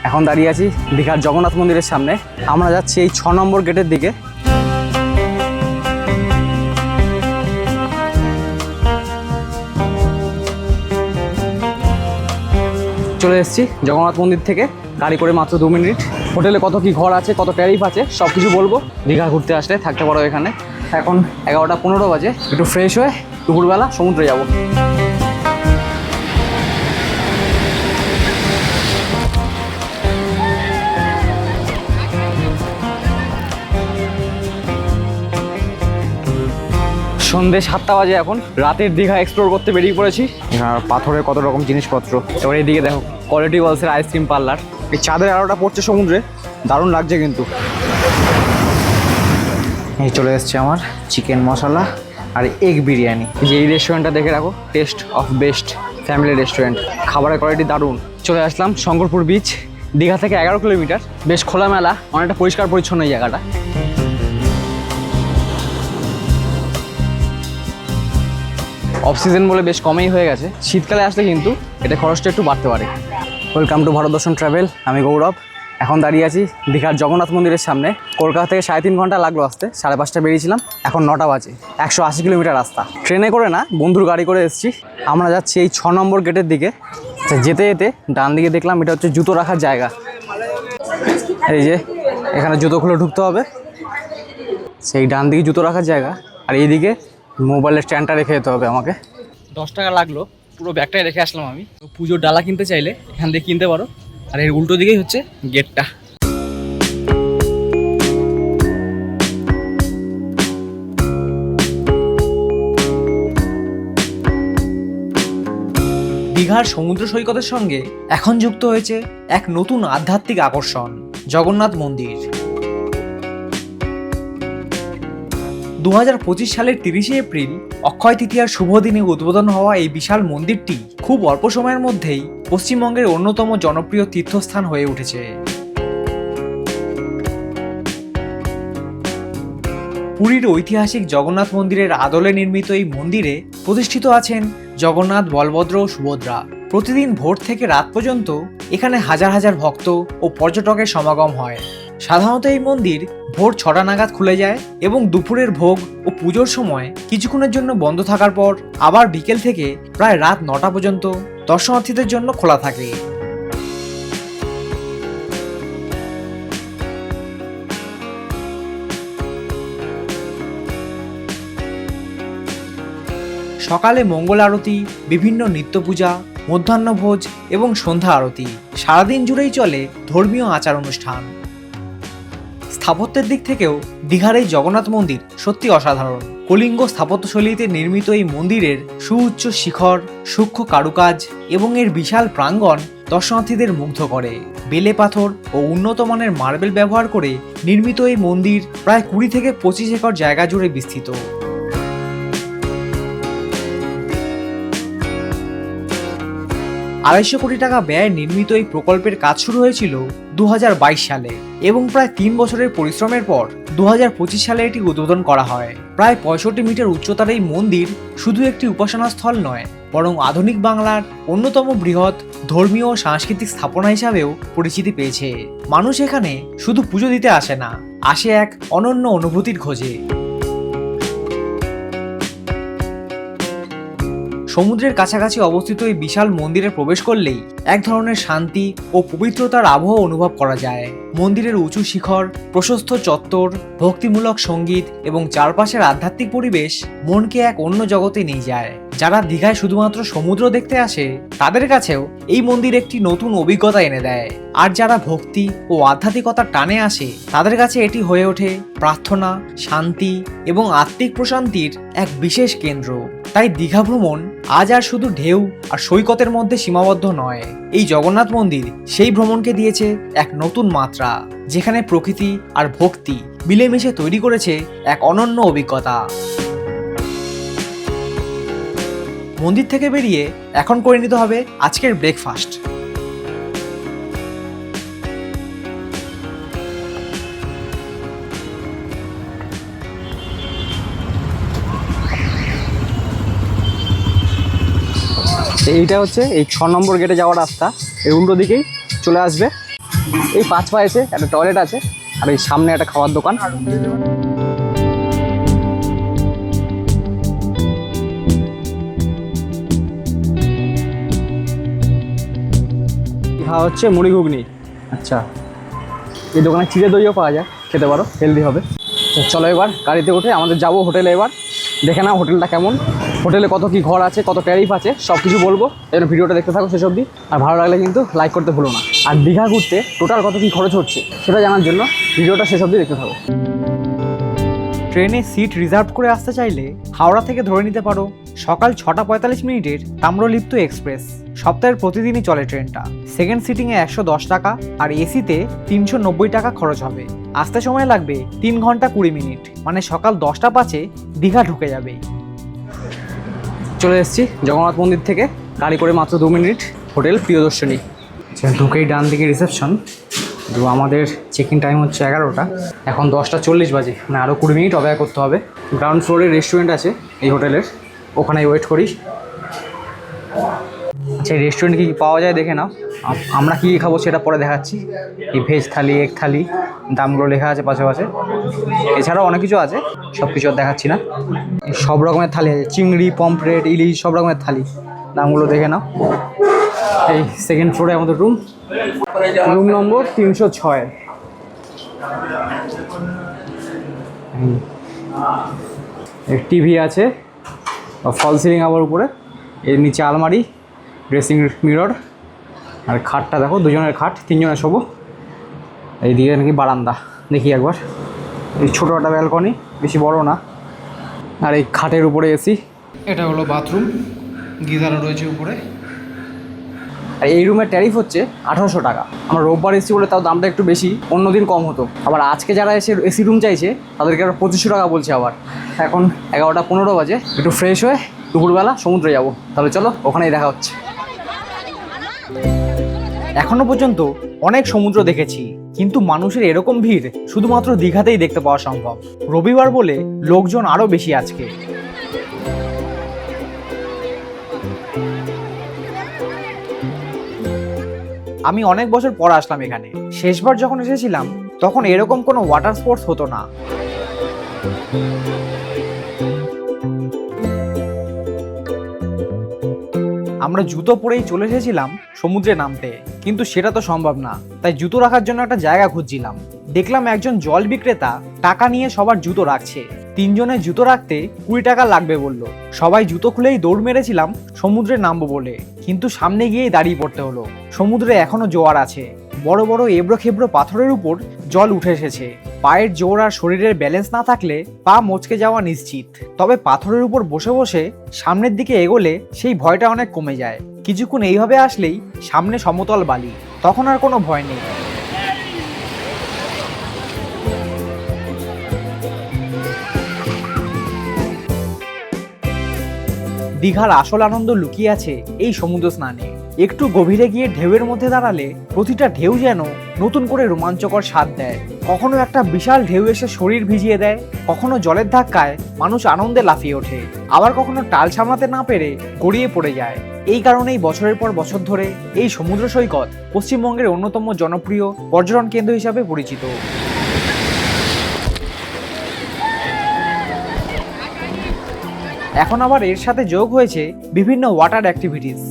এখন দাঁড়িয়ে আছি দীঘার জগন্নাথ মন্দিরের সামনে। আমরা যাচ্ছি এই 6 নম্বর গেটের দিকে। চলে এসেছি জগন্নাথ মন্দির থেকে গাড়ি করে মাত্র 2 মিনিট। হোটেলে কত কি ঘর আছে, কত ট্যারিফ আছে সব কিছু বলবো। দীঘা ঘুরতে আসলে থাকতে পারো এখানে। এখন 11টা 15 বাজে, একটু ফ্রেশ হয়ে দুপুরবেলা সমুদ্রে যাব। সন্ধ্যে 7টা বাজে এখন। রাতের দীঘা এক্সপ্লোর করতে বেরিয়ে পড়েছি। আর পাথরের কত রকম জিনিসপত্র। এবার এইদিকে দেখো কোয়ালিটি ওয়ালসের আইসক্রিম পার্লার। এই চাঁদের আলোটা পড়ছে সমুদ্রে, দারুণ লাগছে কিন্তু। এই চলে এসছে আমার চিকেন মশলা আর এগ বিরিয়ানি। যে এই রেস্টুরেন্টটা দেখে রাখো, test of best family restaurant. খাবারের কোয়ালিটি দারুণ। চলে আসলাম শঙ্করপুর বিচ, দীঘা থেকে 11 কিলোমিটার। বেশ খোলামেলা, অনেকটা পরিষ্কার পরিচ্ছন্ন এই জায়গাটা। অফ সিজন বলে বেশ কমেই হয়ে গেছে। শীতকালে আসলে কিন্তু এটা খরচটা একটু বাড়তে পারে। ওয়েলকাম টু ভারত দর্শন ট্রাভেল, আমি গৌরব। এখন দাঁড়িয়ে আছি দীঘার জগন্নাথ মন্দিরের সামনে। কলকাতা থেকে 3.5 ঘন্টা লাগলো আসতে, 5:30 বেরিয়েছিলাম, এখন 9টা বাজে। 180 কিলোমিটার রাস্তা, ট্রেনে করে না, বন্ধুর গাড়ি করে এসেছি। আমরা যাচ্ছি এই 6 নম্বর গেটের দিকে। যেতে যেতে ডান দিকে দেখলাম এটা হচ্ছে জুতো রাখার জায়গা। এই যে এখানে জুতো খুলে ঢুকতে হবে, সেই ডান দিকে জুতো রাখার জায়গা। আর এইদিকে মোবাইলের স্ট্যান্ডটা রেখে যেতে হবে আমাকে। 10 টাকা লাগলো, পুরো ব্যাগটাই রেখে আসলাম আমি। পুজোর ডালা কিনতে চাইলে এখান থেকে কিনতে পারো। আর এর উল্টো দিকেই হচ্ছে গেটটা। দীঘার সমুদ্র সৈকতের সঙ্গে এখন যুক্ত হয়েছে এক নতুন আধ্যাত্মিক আকর্ষণ, জগন্নাথ মন্দির। 2025 সালের 30শে এপ্রিল অক্ষয় তৃতীয়ার শুভ দিনে উদ্বোধন হওয়া এই বিশাল মন্দিরটি খুব অল্প সময়ের মধ্যেই পশ্চিমবঙ্গের অন্যতম জনপ্রিয় তীর্থস্থান হয়ে উঠেছে। পুরীর ঐতিহাসিক জগন্নাথ মন্দিরের আদলে নির্মিত এই মন্দিরে প্রতিষ্ঠিত আছেন জগন্নাথ, বলভদ্র ও সুভদ্রা। প্রতিদিন ভোর থেকে রাত পর্যন্ত এখানে হাজার হাজার ভক্ত ও পর্যটকের সমাগম হয়। সাধারণত এই মন্দির ভোর 6টা নাগাদ খুলে যায় এবং দুপুরের ভোগ ও পুজোর সময় কিছুক্ষণের জন্য বন্ধ থাকার পর আবার বিকেল থেকে প্রায় রাত 9টা পর্যন্ত দর্শনার্থীদের জন্য খোলা থাকে। সকালে মঙ্গল আরতি, বিভিন্ন নিত্য পূজা, মধ্যাহ্নভোজ এবং সন্ধ্যা আরতি। সারাদিন জুড়েই চলে ধর্মীয় আচার অনুষ্ঠান। স্থাপত্যের দিক থেকেও দীঘার এই জগন্নাথ মন্দির সত্যি অসাধারণ। কলিঙ্গ স্থাপত্যশৈলীতে নির্মিত এই মন্দিরের সুউচ্চ শিখর, সূক্ষ্ম কারুকাজ এবং এর বিশাল প্রাঙ্গণ দর্শনার্থীদের মুগ্ধ করে। বেলে পাথর ও উন্নত মানের মার্বেল ব্যবহার করে নির্মিত এই মন্দির প্রায় 20 থেকে 25 একর জায়গা জুড়ে বিস্তৃত। 250 কোটি টাকা ব্যয়ে নির্মিত এই প্রকল্পের কাজ শুরু হয়েছিল 2022 সালে এবং প্রায় 3 বছরের পরিশ্রমের পর 2025 সালে এটি উদ্বোধন করা হয়। প্রায় 65 মিটার উচ্চতার এই মন্দির শুধু একটি উপাসনা স্থল নয়, বরং আধুনিক বাংলার অন্যতম বৃহৎ ধর্মীয় ও সাংস্কৃতিক স্থাপনা হিসাবেও পরিচিতি পেয়েছে। মানুষ এখানে শুধু পুজো দিতে আসে না, আসে এক অনন্য অনুভূতির খোঁজে। সমুদ্রের কাছাকাছি অবস্থিত এই বিশাল মন্দিরে প্রবেশ করলেই এক ধরনের শান্তি ও পবিত্রতার আবহ অনুভব করা যায়। মন্দিরের উঁচু শিখর, প্রশস্ত চত্বর, ভক্তিমূলক সঙ্গীত এবং চারপাশের আধ্যাত্মিক পরিবেশ মনকে এক অন্য জগতে নিয়ে যায়। যারা দীঘায় শুধুমাত্র সমুদ্র দেখতে আসে তাদের কাছেও এই মন্দির একটি নতুন অভিজ্ঞতা এনে দেয়। আর যারা ভক্তি ও আধ্যাত্মিকতার টানে আসে তাদের কাছে এটি হয়ে ওঠে প্রার্থনা, শান্তি এবং আত্মিক প্রশান্তির এক বিশেষ কেন্দ্র। তাই দীঘা ভ্রমণ আজ আর শুধু ঢেউ আর সৈকতের মধ্যে সীমাবদ্ধ নয়। এই জগন্নাথ মন্দির সেই ভ্রমণকে দিয়েছে এক নতুন মাত্রা, যেখানে প্রকৃতি আর ভক্তি মিলেমিশে তৈরি করেছে এক অনন্য অভিজ্ঞতা। মন্দির থেকে বেরিয়ে এখন করে নিতে হবে আজকের ব্রেকফাস্ট। এইটা হচ্ছে এই 6 নম্বর গেটে যাওয়ার রাস্তা। এই উল্টো দিকেই চলে আসবে এই 5 পা এসে একটা টয়লেট আছে আর এই সামনে একটা খাওয়ার দোকান। খাওয়া হচ্ছে মুড়ি ঘুগনি। আচ্ছা, এই দোকানে চিড়ে দইও পাওয়া যায়, খেতে পারো, হেলদি হবে। তো চলো এবার গাড়িতে উঠে আমাদের যাবো হোটেলে। এবার দেখে নাও হোটেলটা কেমন, হোটেলে কত কি ঘর আছে, কত ট্যারিফ আছে, সব কিছু বলবো। এবার ভিডিওটা দেখতে থাকো শেষ অবধি। আর ভালো লাগলে কিন্তু লাইক করতে ভুলো না। আর দীঘা ঘুরতে টোটাল কত কি খরচ হচ্ছে সেটা জানার জন্য ভিডিওটা শেষ অবধি দেখতে থাকো। ট্রেনে সিট রিজার্ভ করে আসতে চাইলে হাওড়া থেকে ধরে নিতে পারো সকাল 6:45 তাম্রলিপ্ত এক্সপ্রেস। সপ্তাহের প্রতিদিনই চলে ট্রেনটা। সেকেন্ড সিটিংয়ে 110 টাকা আর এসিতে 390 টাকা খরচ হবে। আসতে সময় লাগবে 3 ঘন্টা 20 মিনিট, মানে সকাল 10টা 5-এ দীঘা ঢুকে যাবে। চলে এসেছি জগন্নাথ মন্দির থেকে গাড়ি করে মাত্র 2 মিনিট হোটেল প্রিয়দর্শনী। ঢুকেই ডান দিকে রিসেপশন। তো আমাদের চেক ইন টাইম হচ্ছে 11টা, এখন 10:40 বাজে, মানে আরও 20 মিনিট অপেক্ষা করতে হবে। গ্রাউন্ড ফ্লোরে রেস্টুরেন্ট আছে এই হোটেলের, ওখানেই ওয়েট করি। আচ্ছা, এই রেস্টুরেন্টে কী পাওয়া যায় দেখে নাও। আমরা কী খাবো সেটা পরে দেখাচ্ছি। এই ভেজ থালি, এগ থালি, দামগুলো লেখা আছে পাশে পাশে। এছাড়াও অনেক কিছু আছে, সব কিছু আর দেখাচ্ছি না। সব রকমের থালি আছে, চিংড়ি, পমফ্রেট, ইলিশ, সব রকমের থালি, দামগুলো দেখে নাও। এই সেকেন্ড ফ্লোরে আমাদের রুম নম্বর 306। টিভি আছে, ফল সিলিং আবার উপরে, এর নিচে আলমারি, ড্রেসিং মিরর, আর খাটটা দেখো, 2জনের খাট, 3জনের শোবো। এইদিকে নাকি বারান্দা, দেখি একবার। এই ছোটো একটা ব্যালকনি, বেশি বড় না। আর এই খাটের উপরে এসি। এটা হলো বাথরুম, গিজারও রয়েছে উপরে। আর এই রুমের ট্যারিফ হচ্ছে 1800 টাকা। আমরা রোববার এসেছি বলে তাও দামটা একটু বেশি, অন্য দিন কম হতো। আবার আজকে যারা এসে এসি রুম চাইছে তাদেরকে আবার 2500 টাকা বলছে। আবার এখন 11:15 বাজে, একটু ফ্রেশ হয়ে দুপুরবেলা সমুদ্রে যাব। তাহলে চলো, ওখানেই দেখা হচ্ছে। এখনো পর্যন্ত অনেক সমুদ্র দেখেছি, কিন্তু মানুষের এরকম ভিড় শুধুমাত্র দীঘাতেই দেখতে পাওয়া সম্ভব। রবিবার বলে লোকজন আরও বেশি আজকে। আমি অনেক বছর পর আসলাম এখানে। শেষবার যখন এসেছিলাম তখন এরকম কোনো ওয়াটার স্পোর্টস হতো না। আমরা জুতো পরেই চলে এসেছিলাম সমুদ্রে নামতে, কিন্তু সেটা তো সম্ভব না। তাই জুতো রাখার জন্য একটা জায়গা খুঁজছিলাম। দেখলাম একজন জল বিক্রেতা টাকা নিয়ে সবার জুতো রাখছে। 3 জনের জুতো রাখতে 20 টাকা লাগবে বললো। সবাই জুতো খুলেই দৌড় মেরেছিলাম সমুদ্রে নামবো বলে, কিন্তু সামনে গিয়েই দাঁড়িয়ে পড়তে হলো। সমুদ্রে এখনো জোয়ার আছে, বড় বড় এবড়ো খেবড়ো পাথরের উপর জল উঠে এসেছে। পায়ের জোর আর শরীরের ব্যালেন্স না থাকলে পা মচকে যাওয়া নিশ্চিত। তবে পাথরের উপর বসে বসে সামনের দিকে এগোলে সেই ভয়টা অনেক কমে যায়। কিছুক্ষণ এইভাবে আসলেই সামনে সমতল বালি, তখন আর কোনো ভয় নেই। দীঘার আসল আনন্দ লুকিয়ে আছে এই সমুদ্র স্নানে। একটু গভীরে গিয়ে ঢেউয়ের মধ্যে দাঁড়ালে প্রতিটা ঢেউ যেন নতুন করে রোমাঞ্চকর স্বাদ দেয়। কখনো একটা বিশাল ঢেউ এসে শরীর ভিজিয়ে দেয়, কখনো জলের ধাক্কায় মানুষ আনন্দে লাফিয়ে ওঠে, আবার কখনো টাল সামলাতে না পেরে গড়িয়ে পড়ে যায়। এই কারণেই বছরের পর বছর ধরে এই সমুদ্র সৈকত পশ্চিমবঙ্গের অন্যতম জনপ্রিয় পর্যটন কেন্দ্র হিসাবে পরিচিত। এখন আবার এর সাথে যোগ হয়েছে বিভিন্ন ওয়াটার অ্যাক্টিভিটিস।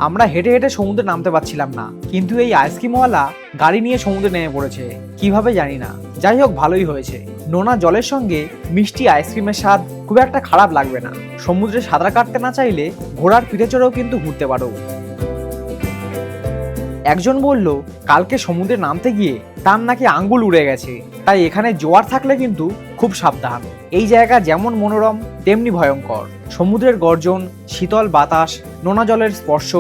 আমরা হেঁটে হেঁটে সমুদ্রে নামতে পারছিলাম না, কিন্তু এই আইসক্রিমওয়ালা গাড়ি নিয়ে সমুদ্রে নেমে পড়েছে, কিভাবে জানি না। যাই হোক, ভালোই হয়েছে। নোনা জলের সঙ্গে মিষ্টি আইসক্রিমের স্বাদ খুব একটা খারাপ লাগবে না। সমুদ্রে সাঁতার কাটতে না চাইলে ঘোড়ার পিঠে চড়েও কিন্তু ঘুরতে পারো। একজন বলল কালকে সমুদ্রে নামতে গিয়ে তার নাকি আঙ্গুল উড়ে গেছে, তাই এখানে জোয়ার থাকলে কিন্তু খুব সাবধান। এই জায়গা যেমন মনোরম তেমনি ভয়ঙ্কর। সমুদ্রের গর্জন, শীতল বাতাস, নোনা জলের স্পর্শ,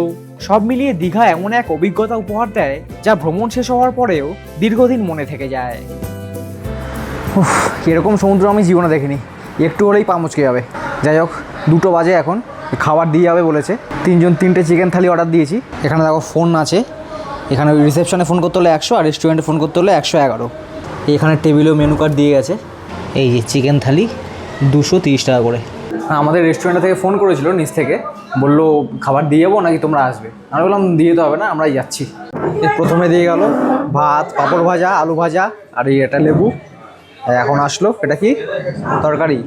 সব মিলিয়ে দীঘা এমন এক অভিজ্ঞতা উপহার দেয় যা ভ্রমণ শেষ হওয়ার পরেও দীর্ঘদিন মনে থেকে যায়। এরকম সমুদ্র আমি জীবনে দেখিনি, একটু হলেই পা মুচকে যাবে। যাই হোক, 2টো বাজে, এখন খাবার দিয়ে যাবে বলেছে। 3টে চিকেন থালি অর্ডার দিয়েছি। এখানে দেখো ফোন আছে, এখানে রিসেপশনে ফোন করতে হলে 100 আর রেস্টুরেন্টে ফোন করতে হলে 111। এখানে টেবিলেও মেনু কার্ড দিয়ে গেছে। এই যে চিকেন থালি 230 টাকা করে। আমাদের রেস্টুরেন্ট থেকে ফোন করেছিল নিচ থেকে, বললো খাবার দিয়ে যাবো নাকি তোমরা আসবে, আমি বললাম দিয়ে যেতে হবে না, আমরাই যাচ্ছি। প্রথমে দিয়ে গেল ভাত, পাঁপড় ভাজা, আলু ভাজা, আর এই এটা লেবু। এখন আসলো এটা কি তরকারি,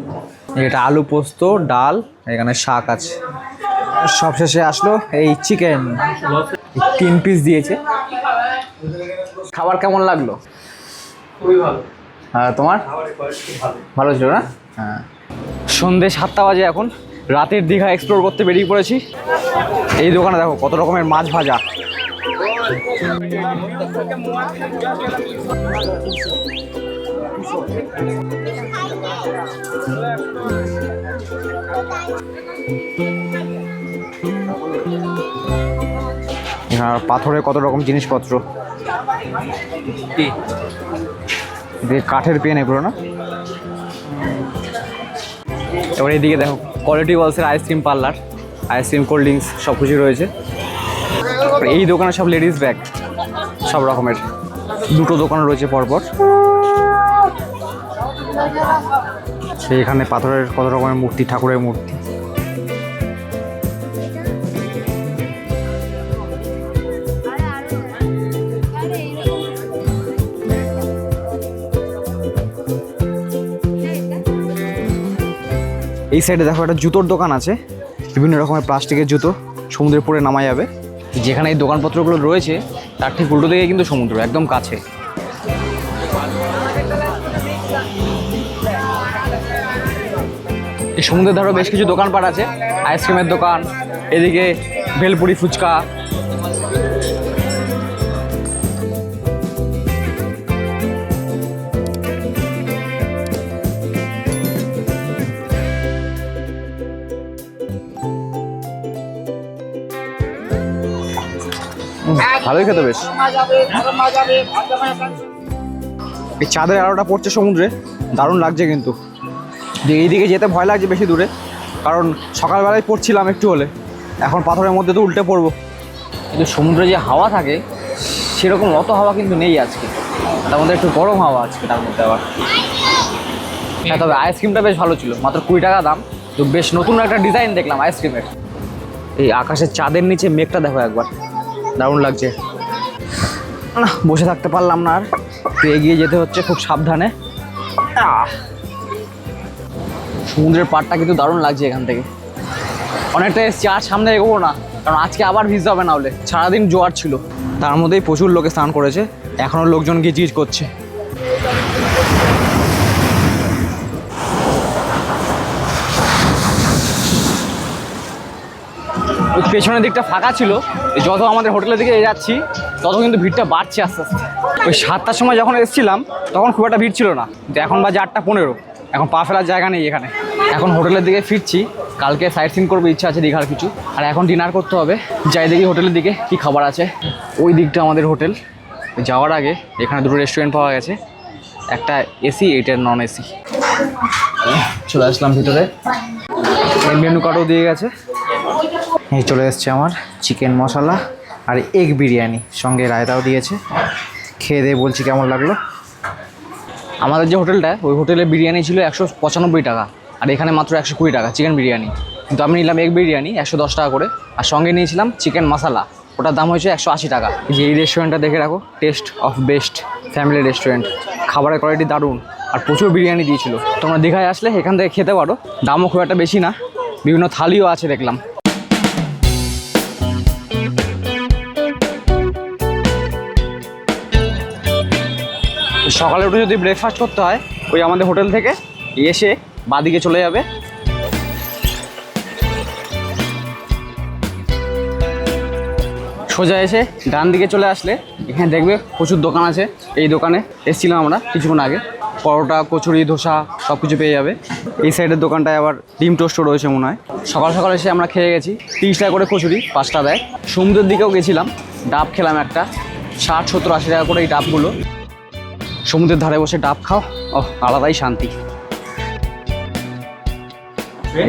এটা আলু পোস্ত, ডাল, এখানে শাক আছে। সবশেষে আসলো এই চিকেন, 3 পিস দিয়েছে। খাবার কেমন লাগলো? খুবই ভালো। হ্যাঁ, তোমার ভালো ছিল না? হ্যাঁ। সন্ধ্যে 7টা বাজে এখন, রাতের দীঘা এক্সপ্লোর করতে বেরিয়ে পড়েছি। এই দোকানে দেখো কত রকমের মাছ ভাজা। এখানে পাথরের কত রকম জিনিসপত্র, কাঠের পেন এগুলো না। এবার এইদিকে দেখো কোয়ালিটি ওয়ালসের ice cream parlour, ice cream, cold drinks সব কিছু রয়েছে। এই দোকানে সব লেডিস ব্যাগ সব রকমের, 2টো দোকান রয়েছে পরপর। এখানে পাথরের কত রকমের মূর্তি, ঠাকুরের মূর্তি। এই সাইডে দেখো একটা জুতোর দোকান আছে, বিভিন্ন রকমের প্লাস্টিকের জুতো, সমুদ্রের পরে নামা যাবে। যেখানে এই দোকানপত্রগুলো রয়েছে তার ঠিক উল্টো দিকে কিন্তু সমুদ্র, একদম কাছে। এই সমুদ্রের ধারে বেশ কিছু দোকানপাট আছে, আইসক্রিমের দোকান, এদিকে ভেলপুরি, ফুচকা। ভালোই খেতে বেশ। এই চাঁদের আলোটা পড়ছে সমুদ্রে, দারুণ লাগছে কিন্তু। এইদিকে যেতে ভয় লাগছে বেশি দূরে, কারণ সকালবেলায় পড়ছিলাম একটু হলে, এখন পাথরের মধ্যে তো উল্টে পড়বো। কিন্তু সমুদ্রে যে হাওয়া থাকে সেরকম অত হাওয়া কিন্তু নেই আজকে, তার মধ্যে একটু গরম হাওয়া আজকে তার মধ্যে আবার। হ্যাঁ, তবে আইসক্রিমটা বেশ ভালো ছিল, মাত্র 20 টাকা দাম। তো বেশ নতুন একটা ডিজাইন দেখলাম আইসক্রিমের। এই আকাশের চাঁদের নিচে মেঘটা দেখো একবার, দারুণ লাগছে না। বসে থাকতে পারলাম না আর, একটু এগিয়ে যেতে হচ্ছে খুব সাবধানে। সমুদ্রের পাড়টা কিন্তু দারুণ লাগছে এখান থেকে, অনেকটা এসছি। আর সামনে এগোবো না, কারণ আজকে আবার ভিজতে হবে না হলে। সারাদিন জোয়ার ছিল, তার মধ্যেই প্রচুর লোকে স্নান করেছে, এখনও লোকজন গিজগিজ করছে। ওই পেছনের দিকটা ফাঁকা ছিল, যত আমাদের হোটেলের দিকে যাচ্ছি তত কিন্তু ভিড়টা বাড়ছে আস্তে আস্তে। ওই 7টার সময় যখন এসেছিলাম তখন খুব একটা ভিড় ছিল না, কিন্তু এখন বাজে 8টা 15, এখন পা ফেলার জায়গা নেই এখানে। এখন হোটেলের দিকে ফিরছি, কালকে সাইট সিন করবো, ইচ্ছা আছে দীঘার কিছু। আর এখন ডিনার করতে হবে, যাই দেখি হোটেলের দিকে কি খাবার আছে। ওই দিকটা আমাদের হোটেল, যাওয়ার আগে এখানে 2টো রেস্টুরেন্ট পাওয়া গেছে, একটা এসি, এইটা নন এসি। চলে আসলাম ভিতরে, মেনু কার্ডও দিয়ে গেছে। এই চলে এসছে আমার চিকেন মশলা আর এগ বিরিয়ানি, সঙ্গে রায়তাও দিয়েছে। খেয়ে দিয়ে বলছি কেমন লাগলো। আমাদের যে হোটেলটা, ওই হোটেলে বিরিয়ানি ছিল 195 টাকা, আর এখানে মাত্র 120 টাকা চিকেন বিরিয়ানি। কিন্তু আমি নিলাম এগ বিরিয়ানি 110 টাকা করে, আর সঙ্গে নিয়েছিলাম চিকেন মশলা, ওটার দাম হয়েছে 180 টাকা। যে এই রেস্টুরেন্টটা দেখে রাখো, test of best family restaurant, খাবারের কোয়ালিটি দারুণ, আর প্রচুর বিরিয়ানি দিয়েছিল। তোমরা দীঘায় আসলে এখান থেকে খেতে পারো, দামও খুব একটা বেশি না, বিভিন্ন থালিও আছে দেখলাম। সকালে উঠে যদি ব্রেকফাস্ট করতে হয়, ওই আমাদের হোটেল থেকে এসে বাদিকে চলে যাবে, সোজা এসে ডান দিকে চলে আসলে এখানে দেখবে প্রচুর দোকান আছে। এই দোকানে এসেছিলাম আমরা কিছুক্ষণ আগে, পরোটা, কচুরি, ধোসা সব কিছু পেয়ে যাবে। এই সাইডের দোকানটায় আবার ডিম টোস্টও রয়েছে মনে হয়। সকাল সকাল এসে আমরা খেয়ে গেছি, 30 টাকা করে কচুরি, 5টা দেয়। সমুদ্রের দিকেও গেছিলাম, ডাব খেলাম একটা, 60, 70, 80 টাকা করে এই ডাবগুলো। সমুদ্রের ধারে বসে ডাব খাও, আলাদাই শান্তি।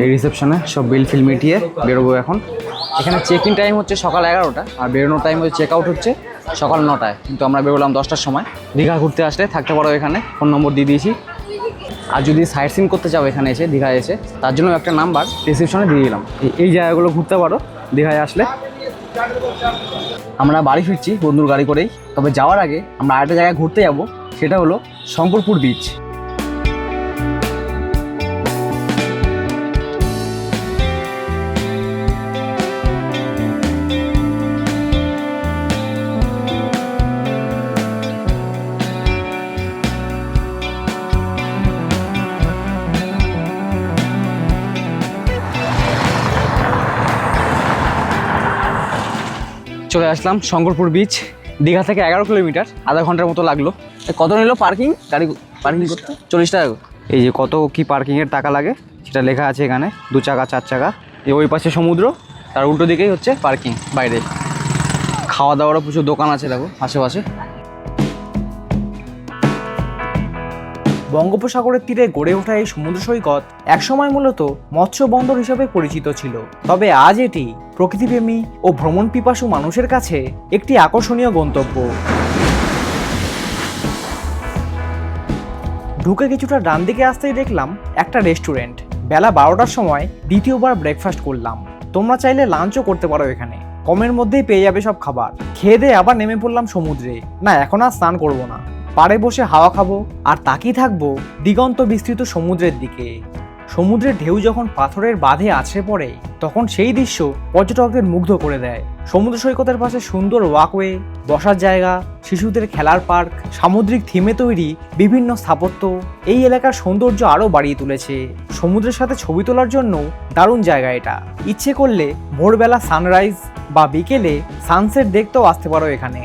এই রিসেপশনে সব বিল ফিল মিটিয়ে বেরোবো এখন। এখানে চেক ইন টাইম হচ্ছে সকাল 11টা, আর বেরোনোর টাইম হচ্ছে চেক আউট হচ্ছে সকাল 9টায়। কিন্তু আমরা বেরোলাম 10টার সময়। দীঘা ঘুরতে আসলে থাকতে পারো এখানে, ফোন নম্বর দিয়ে দিয়েছি। আর যদি সাইট সিন করতে চাও এখানে এসে, দীঘায় এসে, তার জন্য একটা নাম্বার ডিসক্রিপশনে দিয়ে দিলাম। এই জায়গাগুলো ঘুরতে পারো দীঘায় আসলে। আমরা বাড়ি ফিরছি বন্ধুর গাড়ি করেই। তবে যাওয়ার আগে আমরা আরেকটা জায়গায় ঘুরতে যাব, সেটা হলো শঙ্করপুর বিচ। চলে আসলাম শঙ্করপুর বিচ। দীঘা থেকে 11 কিলোমিটার, আধা ঘন্টার মতো লাগলো। কত নিল পার্কিং? গাড়ি পার্কিং করতে 40 টাকা। এই যে কত কি পার্কিংয়ের টাকা লাগে সেটা লেখা আছে এখানে, 2 চাকা 4 চাকা। ওই পাশে সমুদ্র, তার উল্টো দিকেই হচ্ছে পার্কিং বাইরে। খাওয়া দাওয়ারও প্রচুর দোকান আছে দেখো আশেপাশে। বঙ্গোপসাগরের তীরে গড়ে ওঠা এই সমুদ্র সৈকত একসময় মূলত মৎস্য বন্দর হিসেবে পরিচিত ছিল। তবে আজ এটি প্রকৃতিপ্রেমী ও ভ্রমণ পিপাসু মানুষের কাছে একটি আকর্ষণীয় গন্তব্য। ঢুকে কিছুটা ডান দিকে আসতেই দেখলাম একটা রেস্টুরেন্ট। বেলা 12টার সময় দ্বিতীয়বার ব্রেকফাস্ট করলাম। তোমরা চাইলে লাঞ্চও করতে পারো এখানে, কমের মধ্যেই পেয়ে যাবে সব খাবার। খেয়ে দিয়ে আবার নেমে পড়লাম সমুদ্রে। না, এখন আর স্নান করবো না, পাড়ে বসে হাওয়া খাবো আর তাকিয়ে থাকবো দিগন্ত বিস্তৃত সমুদ্রের দিকে। সমুদ্রের ঢেউ যখন পাথরের বাঁধে আছড়ে পড়ে, তখন সেই দৃশ্য পর্যটকদের মুগ্ধ করে দেয়। সমুদ্র সৈকতের পাশে সুন্দর ওয়াকওয়ে, বসার জায়গা, শিশুদের খেলার পার্ক, সামুদ্রিক থিমে তৈরি বিভিন্ন স্থাপত্য এই এলাকার সৌন্দর্য আরও বাড়িয়ে তুলেছে। সমুদ্রের সাথে ছবি তোলার জন্য দারুণ জায়গা এটা। ইচ্ছে করলে ভোরবেলা সানরাইজ বা বিকেলে সানসেট দেখতেও আসতে পারো এখানে।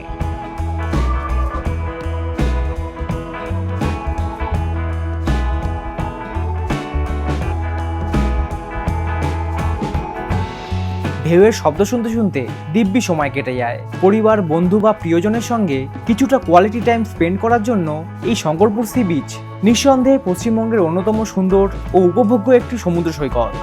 ঢেউয়ের শব্দ শুনতে শুনতে দিব্যি সময় কেটে যায়। পরিবার, বন্ধু বা প্রিয়জনের সঙ্গে কিছুটা কোয়ালিটি টাইম স্পেন্ড করার জন্য এই শঙ্করপুর সি বিচ নিঃসন্দেহে পশ্চিমবঙ্গের অন্যতম সুন্দর ও উপভোগ্য একটি সমুদ্র সৈকত।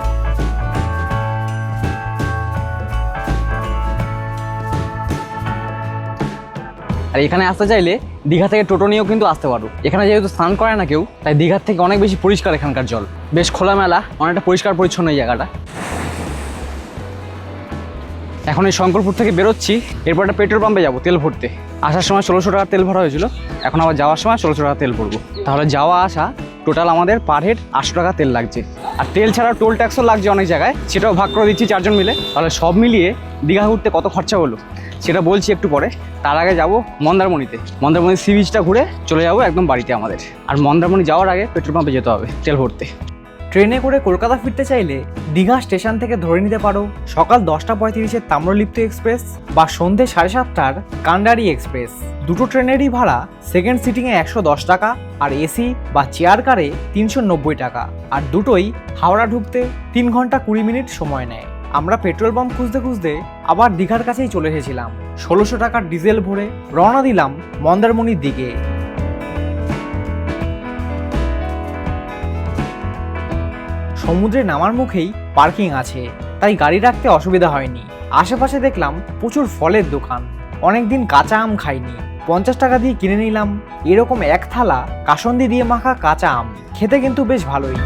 আর এখানে আসতে চাইলে দীঘা থেকে টোটো নিয়েও কিন্তু আসতে পারো। এখানে যেহেতু স্নান করে না কেউ, তাই দীঘার থেকে অনেক বেশি পরিষ্কার এখানকার জল। বেশ খোলামেলা, অনেকটা পরিষ্কার পরিচ্ছন্ন এই জায়গাটা। এখন এই শঙ্করপুর থেকে বেরোচ্ছি, এরপর একটা পেট্রোল পাম্পে যাবো তেল ভরতে। আসার সময় 1600 টাকার তেল ভরা হয়েছিল, এখন আবার যাওয়ার সময় 1600 টাকা তেল ভরবো। তাহলে যাওয়া আসা টোটাল আমাদের পার হেড 800 টাকা তেল লাগছে। আর তেল ছাড়াও টোল ট্যাক্সও লাগছে অনেক জায়গায়, সেটাও ভাগ করে দিচ্ছি 4 জন মিলে। তাহলে সব মিলিয়ে দীঘা ঘুরতে কত খরচা হলো সেটা বলছি একটু পরে। তার আগে যাবো মন্দারমণিতে। মন্দারমণি সি বিচটা ঘুরে চলে যাবো একদম বাড়িতে আমাদের। আর মন্দারমণি যাওয়ার আগে পেট্রোল পাম্পে যেতে হবে তেল ভরতে। ট্রেনে করে কলকাতা ফিরতে চাইলে দীঘা স্টেশন থেকে ধরে নিতে পারো সকাল 10:35-এর তাম্রলিপ্ত এক্সপ্রেস বা সন্ধে 7:30-টার কান্ডারি এক্সপ্রেস। দুটো ট্রেনেরই ভাড়া সেকেন্ড সিটিংয়ে 110 টাকা আর এসি বা চেয়ার কারে 390 টাকা। আর দুটোই হাওড়া ঢুকতে 3 ঘন্টা 20 মিনিট সময় নেয়। আমরা পেট্রোল পাম্প খুঁজতে খুঁজতে আবার দীঘার কাছেই চলে এসেছিলাম। 1600 টাকার ডিজেল ভরে রওনা দিলাম মন্দারমণির দিকে। সমুদ্রে নামার মুখেই পার্কিং আছে, তাই গাড়ি রাখতে অসুবিধা হয়নি। আশেপাশে দেখলাম প্রচুর ফলের দোকান। অনেকদিন কাঁচা আম খাইনি, 50 টাকা দিয়ে কিনে নিলাম এরকম এক থালা কাসন্দি দিয়ে মাখা কাঁচা আম। খেতে কিন্তু বেশ ভালোই।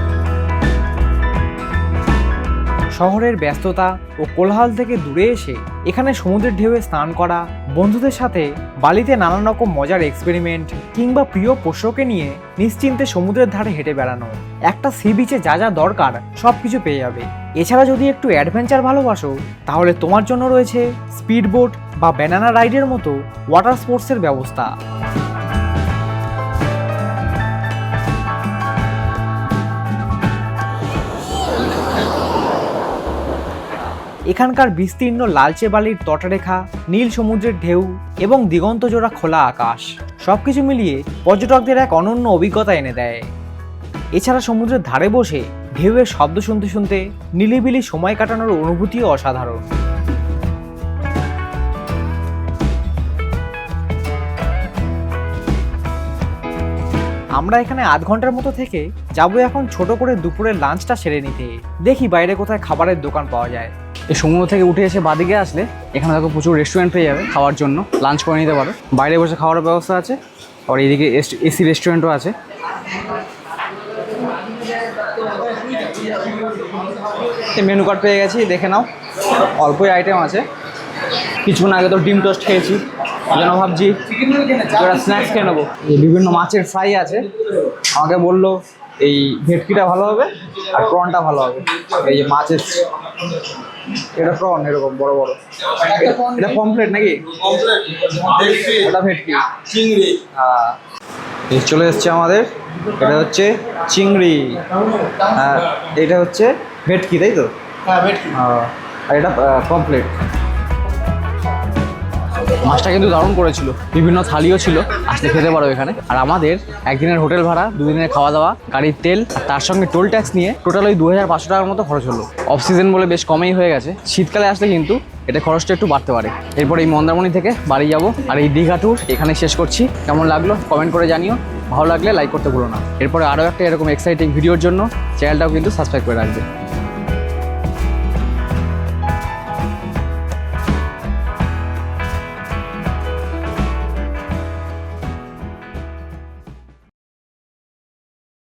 শহরের ব্যস্ততা ও কোলাহল থেকে দূরে এসে এখানে সমুদ্রের ঢেউয়ে স্নান করা, বন্ধুদের সাথে বালিতে নানান রকম মজার এক্সপেরিমেন্ট কিংবা প্রিয় পোষ্যকে নিয়ে নিশ্চিন্তে সমুদ্রের ধারে হেঁটে বেড়ানো, একটা সি বিচে যা যা দরকার সব কিছু পেয়ে যাবে। এছাড়া যদি একটু অ্যাডভেঞ্চার ভালোবাসো, তাহলে তোমার জন্য রয়েছে স্পিড বোট বা ব্যানানা রাইডের মতো ওয়াটার স্পোর্টসের ব্যবস্থা। এখানকার বিস্তীর্ণ লালচে বালির তটরেখা, নীল সমুদ্রের ঢেউ এবং দিগন্তজোড়া খোলা আকাশ সবকিছু মিলিয়ে পর্যটকদের এক অনন্য অভিজ্ঞতা এনে দেয়। এছাড়া সমুদ্রের ধারে বসে ঢেউয়ের শব্দ শুনতে শুনতে নিলিবিলি সময় কাটানোর অনুভূতিও অসাধারণ। আমরা এখানে আধ ঘন্টার মতো থেকে যাবো এখন ছোট করে দুপুরের লাঞ্চটা সেরে নিতে। দেখি বাইরে কোথায় খাবারের দোকান পাওয়া যায়। এই সমুদ্র থেকে উঠে এসে বাদিকে আসলে এখানে দেখো প্রচুর রেস্টুরেন্ট পেয়ে যাবে খাওয়ার জন্য, লাঞ্চ করে নিতে পারো। বাইরে বসে খাওয়ার ব্যবস্থা আছে, আর এইদিকে এসি রেস্টুরেন্টও আছে। মেনু কার্ড পেয়ে গেছি, দেখে নাও। অল্পই আইটেম আছে। কিছুক্ষণ আগে তো ডিম টোস্ট খেয়েছি, ওই জন্য ভাবছি একটা স্ন্যাক্স খেয়ে নেবো। এই বিভিন্ন মাছের ফ্রাই আছে। আমাকে বললো এই ভেটকিটা ভালো হবে আর প্রনটা ভালো হবে। এই যে মাছের, এটা প্রন এরকম বড় বড়। এটা পমফ্লেট নাকি? ওটা ভেটকি, চিংড়ি। হ্যাঁ, এই চলে এসছে আমাদের। এটা হচ্ছে চিংড়ি, আর এটা হচ্ছে ভেটকি, তাই তো? আর এটা পমফ্লেট। মাছটা কিন্তু দারুণ করেছিল, বিভিন্ন থালিও ছিল, আসলে খেতে পারো এখানে। আর আমাদের একদিনের হোটেল ভাড়া, দুদিনের খাওয়া দাওয়া, গাড়ির তেল, আর তার সঙ্গে টোল ট্যাক্স নিয়ে টোটাল ওই 2500 টাকার মতো খরচ হলো। অফ সিজন বলে বেশ কমেই হয়ে গেছে। শীতকালে আসলে কিন্তু এটা খরচটা একটু বাড়তে পারে। এরপর এই মন্দারমণি থেকে বাড়ি যাব, আর এই দীঘা ট্যুর এখানে শেষ করছি। কেমন লাগলো কমেন্ট করে জানিও, ভালো লাগলে লাইক করতে ভুলো না। এরপরে আরও একটা এরকম এক্সাইটিং ভিডিওর জন্য চ্যানেলটাও কিন্তু সাবস্ক্রাইব করে রাখবে।